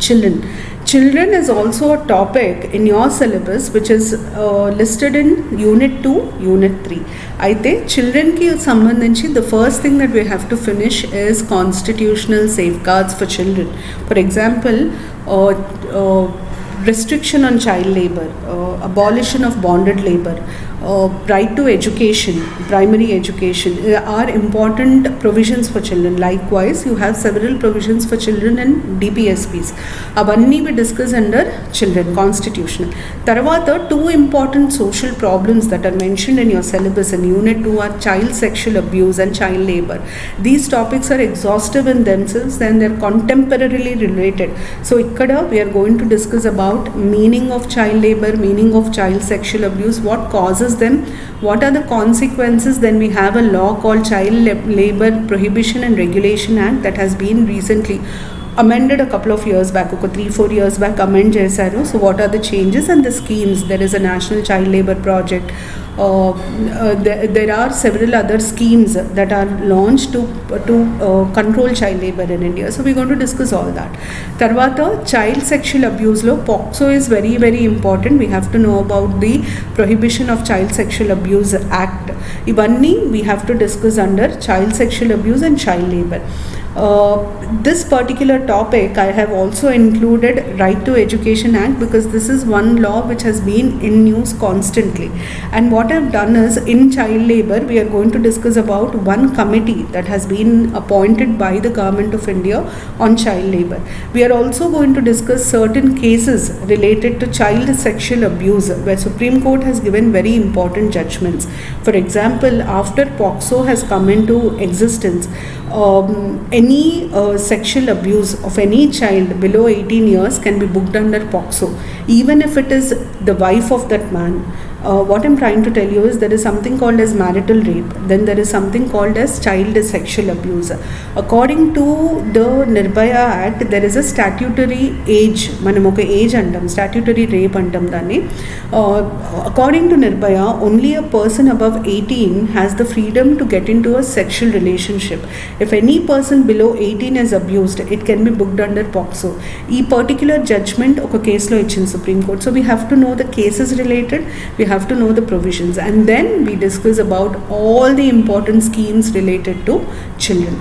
Children is also a topic in your syllabus which is listed in unit 2 unit 3. అయితే children ki sambandhinchi the first thing that we have to finish is constitutional safeguards for children. For example, restriction on child labor, abolition of bonded labor, right to education, primary education are important provisions for children. Likewise, you have several provisions for children in DPSPs. Avanni we discuss under children, constitutional. Tarvata, two important social problems that are mentioned in your syllabus in unit 2 are child sexual abuse and child labor. These topics are exhaustive in themselves and they are contemporarily related. So ikkada we are going to discuss about meaning of child labor, meaning of child sexual abuse, what causes them, what are the consequences. Then we have a law called Child Labor Prohibition and Regulation Act that has been recently amended a couple of years back, 3-4 years back amend చేశారు. So what are the changes and the schemes? There is a national child labor project. There are several other schemes that are launched to control child labor in India. So we're going to discuss all that. Tarvata, child sexual abuse lo POCSO is very very important. We have to know about the Prohibition of Child Sexual Abuse Act. Ivanni we have to discuss under child sexual abuse and child labor. This particular topic I have also included Right to Education Act because this is one law which has been in news constantly. And what I've done is in child labor we are going to discuss about one committee that has been appointed by the Government of India on child labor. We are also going to discuss certain cases related to child sexual abuse where Supreme Court has given very important judgments. For example, after POCSO has come into existence, any sexual abuse of any child below 18 years can be booked under POCSO, even if it is the wife of that man. What I'm trying to tell you is there is something called as marital rape, then there is something called as child sexual abuse. According to the Nirbhaya Act, there is a statutory age, మనం ఒక age అంటాం, statutory rape అంటాం దాన్ని. According to Nirbhaya, only a person above 18 has the freedom to get into a sexual relationship. If any person below 18 is abused, it can be booked under POCSO. ఈ particular judgment ఒక కేసులో ఇచ్చింది Supreme Court. So we have to know the cases related, we have to know the provisions, and then we discuss about all the important schemes related to children.